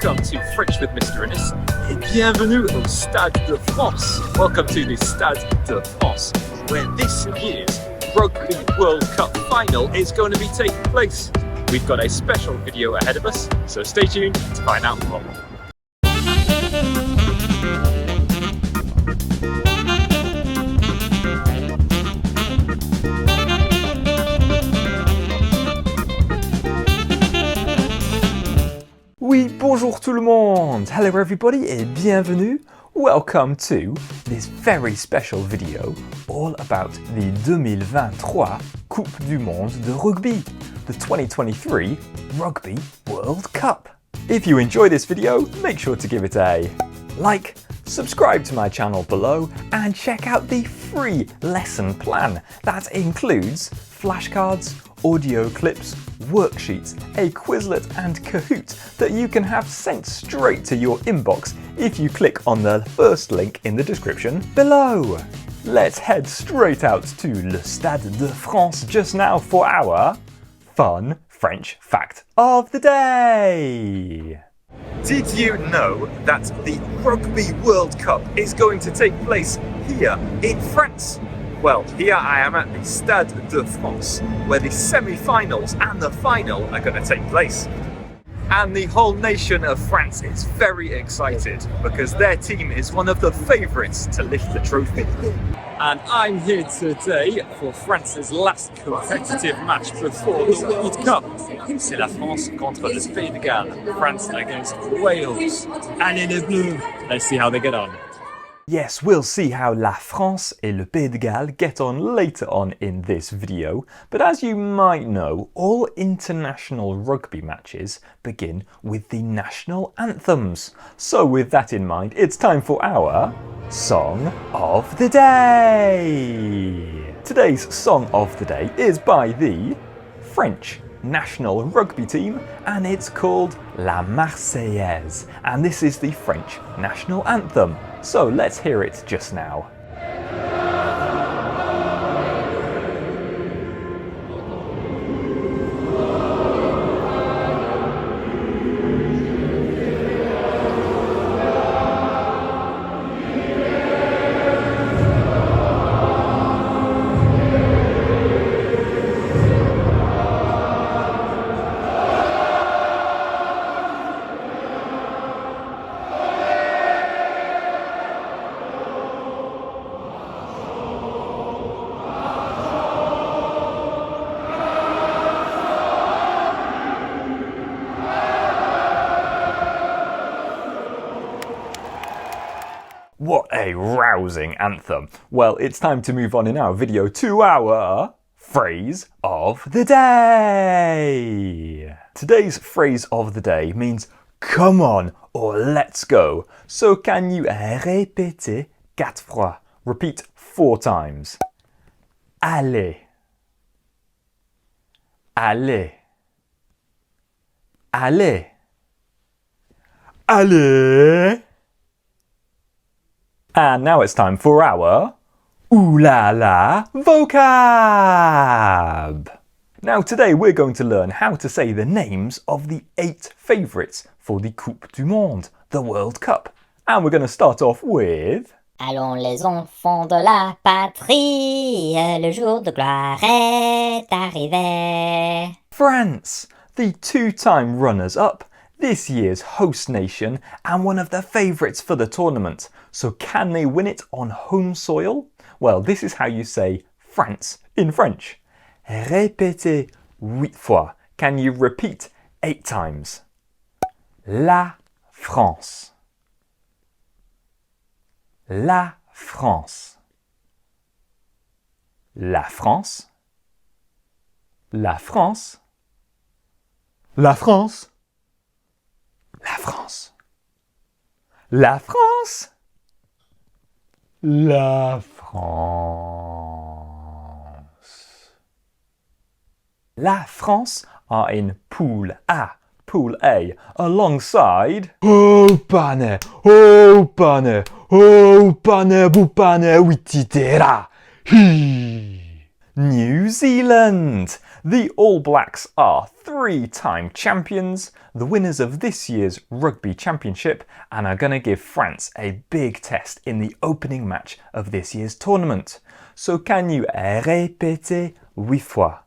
welcome to French with Mr. Innes, et bienvenue au Stade de France. Welcome to the Stade de France, where this year's Rugby World Cup final is going to be taking place. We've got a special video ahead of us, so stay tuned to find out more. Oui, bonjour tout le monde! Hello everybody et bienvenue! Welcome to this very special video all about the 2023 Coupe du Monde de Rugby, the 2023 Rugby World Cup. If you enjoy this video, make sure to give it a like, subscribe to my channel below and check out the free lesson plan that includes flashcards, audio clips, worksheets, a Quizlet and Kahoot that you can have sent straight to your inbox if you click on the first link in the description below. Let's head straight out to Le Stade de France just now for our fun French fact of the day. Did you know that the Rugby World Cup is going to take place here in France? Well, here I am at the Stade de France, where the semi-finals and the final are going to take place. And the whole nation of France is very excited because their team is one of the favourites to lift the trophy. And I'm here today for France's last competitive match before the World Cup. C'est la France contre le Pays de Galles. France against Wales. Allez les Bleus! Let's see how they get on. Yes, we'll see how La France et le Pays de Galles get on later on in this video, but as you might know, all international rugby matches begin with the national anthems. So with that in mind, it's time for our Song of the Day! Today's Song of the Day is by the French national rugby team and it's called La Marseillaise, and this is the French national anthem. So let's hear it just now. What a rousing anthem. Well, it's time to move on in our video to our phrase of the day. Today's phrase of the day means come on or let's go. So can you répéter 4 fois? Repeat 4 times. Allez. Allez. Allez. Allez. And now it's time for our Ooh La La Vocab! Now today we're going to learn how to say the names of the 8 favourites for the Coupe du Monde, the World Cup. And we're going to start off with... Allons les enfants de la patrie, le jour de gloire est arrivé. France, the 2-time runners-up, this year's host nation and one of the favourites for the tournament. So can they win it on home soil? Well, this is how you say France in French. Répétez 8 fois. Can you repeat 8 times? La France. La France. La France. La France. La France. La France. La France. La France. La France are in Pool A, Pool A, alongside Oh pane, bupane, wititera. New Zealand. The All Blacks are 3-time champions, the winners of this year's Rugby Championship, and are going to give France a big test in the opening match of this year's tournament. So can you répéter 8 fois?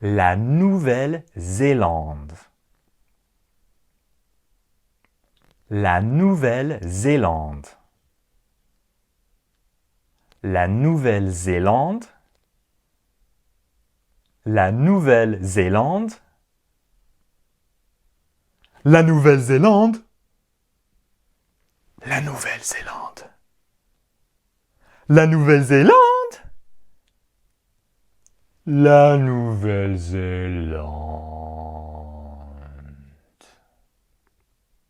La Nouvelle-Zélande. La Nouvelle-Zélande. La Nouvelle-Zélande. La Nouvelle-Zélande. La Nouvelle-Zélande. La Nouvelle-Zélande. La Nouvelle-Zélande. La Nouvelle-Zélande.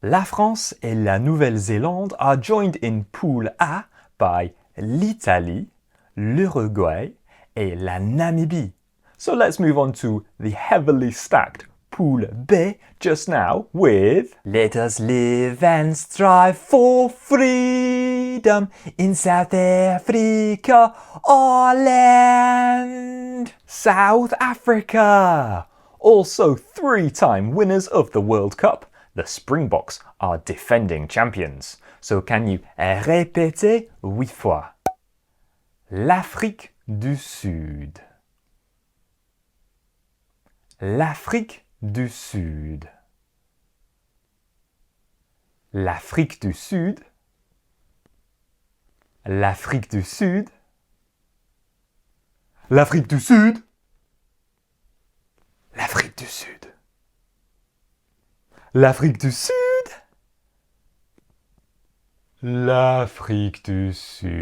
La France et la Nouvelle-Zélande are joined in Pool A by l'Italie, l'Uruguay et la Namibie. So let's move on to the heavily stacked Pool B just now with Let us live and strive for freedom in South Africa or land. South Africa! Also 3-time winners of the World Cup, the Springboks are defending champions. So can you répéter 8 fois? L'Afrique du Sud. L'Afrique du Sud. L'Afrique du Sud. L'Afrique du Sud. L'Afrique du Sud. L'Afrique du Sud. L'Afrique du Sud. L'Afrique du Sud.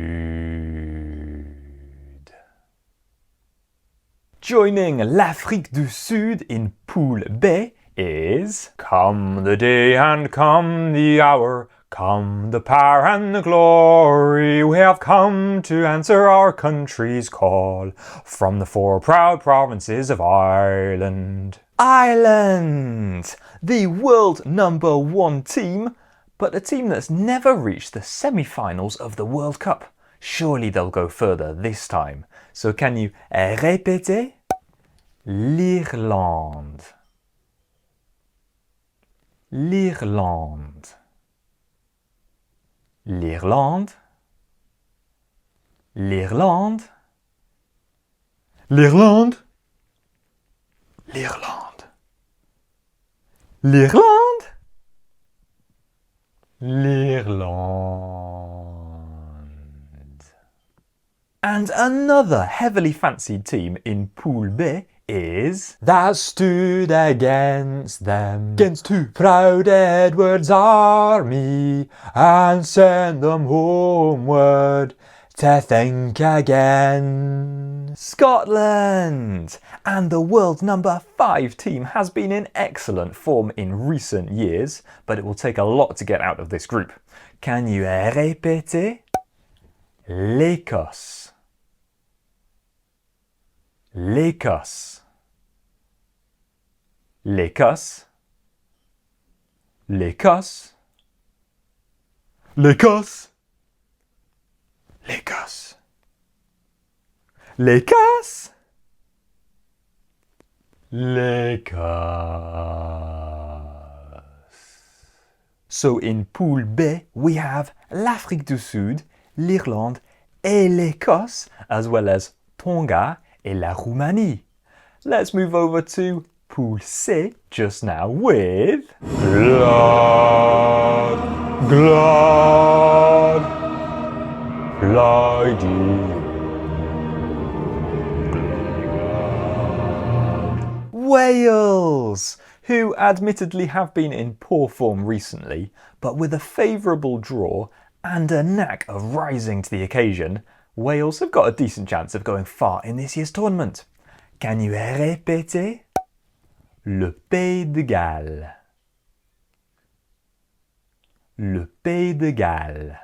Joining l'Afrique du Sud in Pool B is Come the day and come the hour, come the power and the glory, we have come to answer our country's call from the 4 proud provinces of Ireland. Ireland! The world number 1 team, but a team that's never reached the semi-finals of the World Cup. Surely they'll go further this time. So can you répéter? L'Irlande. L'Irlande. L'Irlande. L'Irlande. L'Irlande. L'Irlande. L'Irlande. L'Irlande. And another heavily fancied team in Pool B is that stood against them, against who? Proud Edward's army, and sent them homeward to think again. Scotland! And the world number 5 team has been in excellent form in recent years, but it will take a lot to get out of this group. Can you répéter? L'Écosse. L'Écosse. L'Écosse. L'Écosse. L'Écosse. L'Écosse. L'Écosse. L'Écosse. So in Pool B we have l'Afrique du Sud, l'Irlande et l'Écosse, as well as Tonga et la Roumanie. Let's move over to Pool C just now with Glad, Glad, Glidey. Wales, who admittedly have been in poor form recently, but with a favourable draw and a knack of rising to the occasion, Wales have got a decent chance of going far in this year's tournament. Can you répéter? Le Pays de Galles. Le Pays de Galles.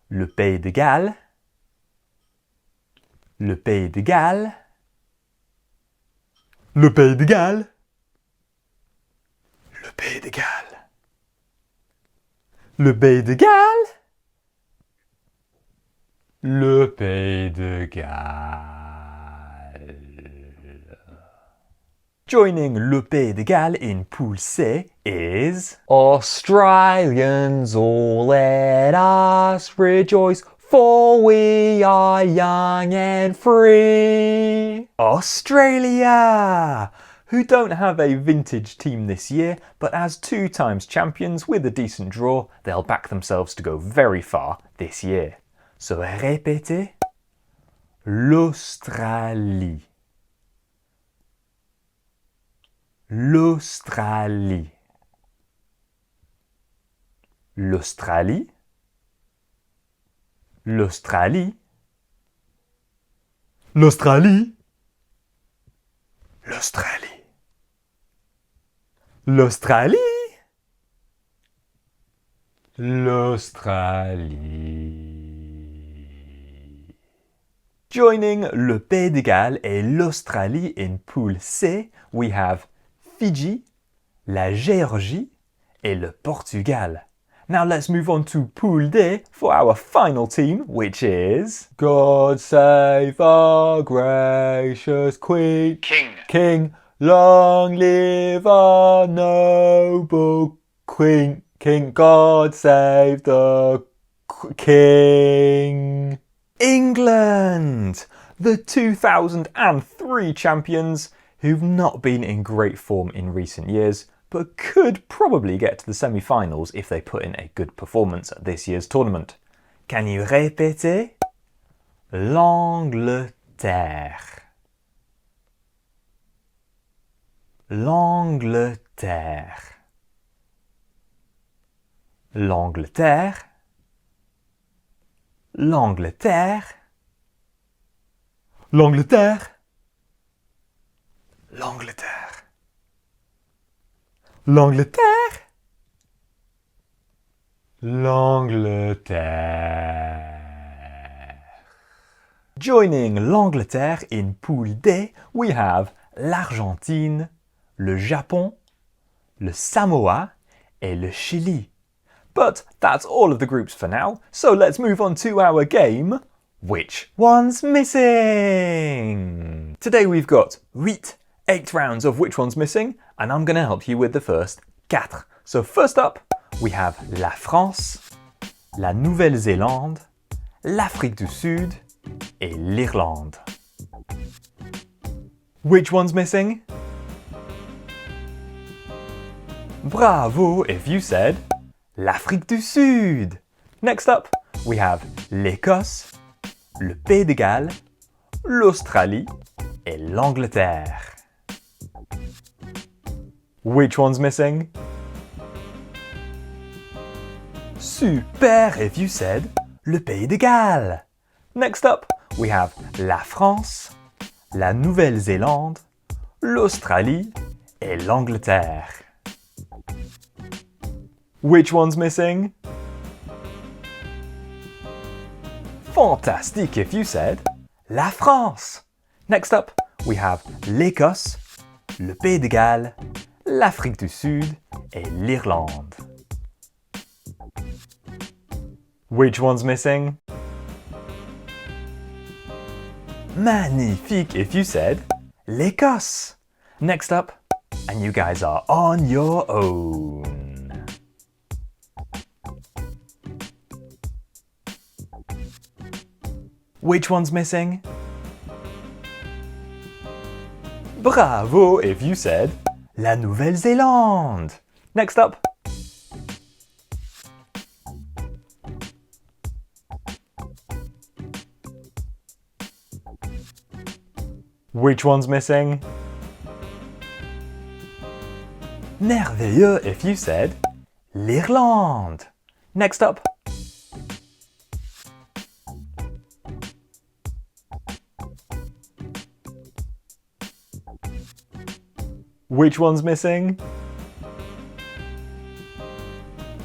Le Pays de Galles. Le Pays de Galles. Le Pays de Galles. Le Pays de Galles. Le Pays de Galles. Le Pays de Galles. Joining le Pays de Galles in Pool C is Australians, all let us rejoice, for we are young and free. Australia, who don't have a vintage team this year, but as 2 times champions with a decent draw, they'll back themselves to go very far this year. So répétez, l'Australie. L'Australie. L'Australie. L'Australie. L'Australie. L'Australie. L'Australie. L'Australie. Joining le Pays de Galles et l'Australie in Pool C, we have Fidji, la Géorgie et le Portugal. Now let's move on to Pool D for our final team, which is God save our gracious Queen. King, long live our noble Queen. King, God save the King. England, the 2003 champions who've not been in great form in recent years, but could probably get to the semi-finals if they put in a good performance at this year's tournament. Can you répéter? L'Angleterre. L'Angleterre. L'Angleterre. L'Angleterre. L'Angleterre. L'Angleterre. L'Angleterre. L'Angleterre. Joining l'Angleterre in Pool D, we have l'Argentine, le Japon, le Samoa et le Chili. But that's all of the groups for now, so let's move on to our game, Which One's Missing? Today we've got 8 rounds of Which One's Missing, and I'm going to help you with the first 4. So first up, we have la France, la Nouvelle-Zélande, l'Afrique du Sud et l'Irlande. Which one's missing? Bravo if you said l'Afrique du Sud. Next up, we have l'Écosse, le Pays de Galles, l'Australie et l'Angleterre. Which one's missing? Super if you said le Pays de Galles. Next up, we have la France, la Nouvelle-Zélande, l'Australie et l'Angleterre. Which one's missing? Fantastic if you said la France. Next up, we have l'Écosse, le Pays de Galles, l'Afrique du Sud et l'Irlande. Which one's missing? Magnifique if you said l'Écosse. Next up, and you guys are on your own. Which one's missing? Bravo if you said la Nouvelle-Zélande. Next up. Which one's missing? Merveilleux if you said l'Irlande. Next up. Which one's missing?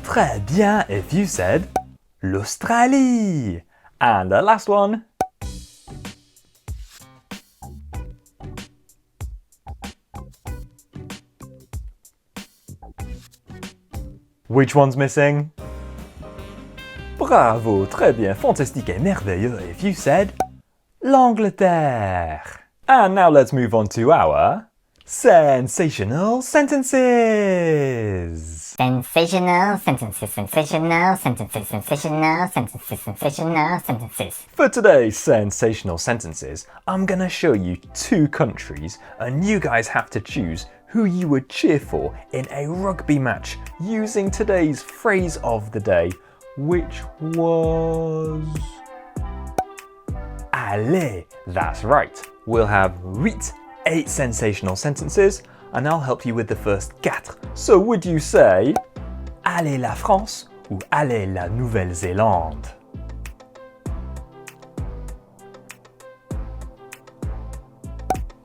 Très bien if you said l'Australie. And the last one. Which one's missing? Bravo, très bien, fantastique et merveilleux if you said l'Angleterre. And now let's move on to our Sensational Sentences! Sensational sentences, sensational sentences, sensational sentences, sensational sentences. For today's Sensational Sentences, I'm gonna show you two countries and you guys have to choose who you would cheer for in a rugby match using today's phrase of the day, which was... Allez! That's right. We'll have 8 sensational sentences and I'll help you with the first 4. So would you say Allez la France ou Allez la Nouvelle-Zélande?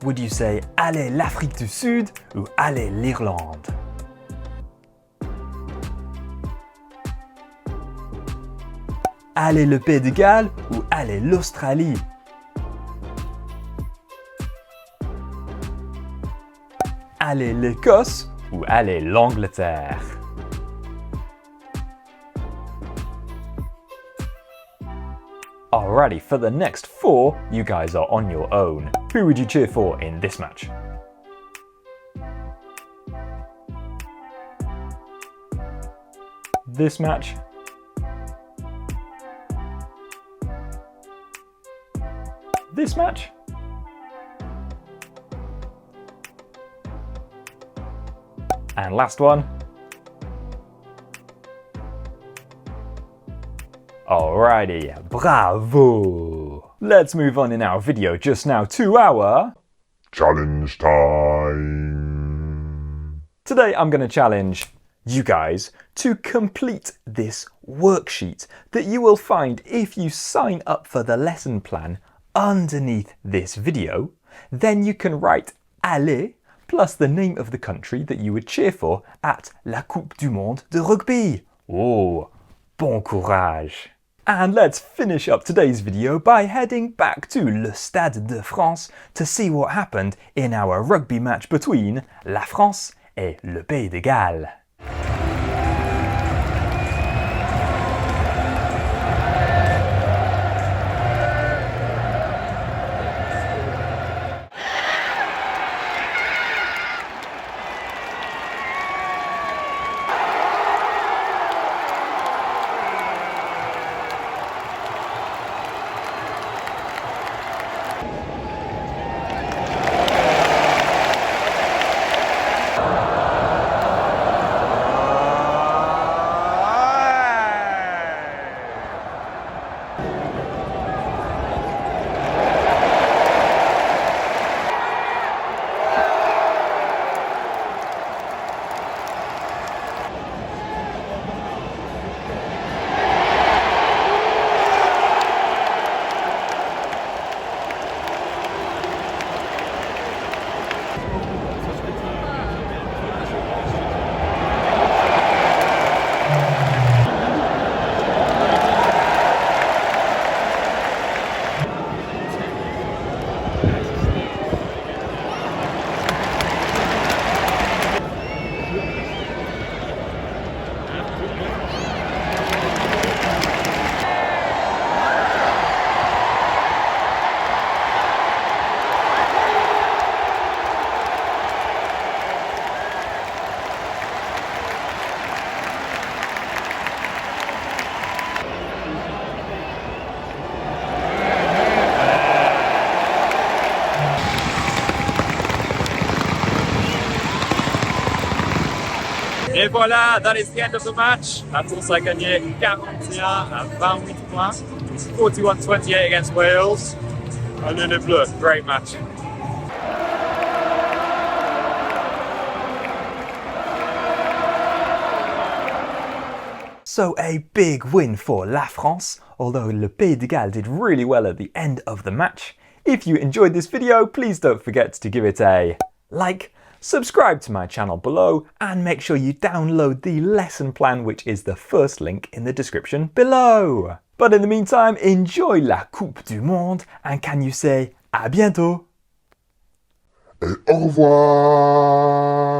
Would you say Allez l'Afrique du Sud ou Allez l'Irlande? Allez le Pays de Galles ou Allez l'Australie? Allez l'Écosse ou Allez l'Angleterre? Alrighty, for the next 4, you guys are on your own. Who would you cheer for in this match? This match? This match? And last one. Alrighty, bravo! Let's move on in our video just now to our... Challenge time! Today I'm going to challenge you guys to complete this worksheet that you will find if you sign up for the lesson plan underneath this video. Then you can write Allez plus the name of the country that you would cheer for at la Coupe du Monde de Rugby. Oh, bon courage! And let's finish up today's video by heading back to le Stade de France to see what happened in our rugby match between la France et le Pays de Galles. Et voilà, that is the end of the match. La France a gagné 41 à 28 points. 41-28 against Wales. Allez les Bleus, great match. So a big win for La France, although Le Pays de Galles did really well at the end of the match. If you enjoyed this video, please don't forget to give it a like, subscribe to my channel below, and make sure you download the lesson plan, which is the first link in the description below. But in the meantime, enjoy la Coupe du Monde, and can you say à bientôt? Et au revoir!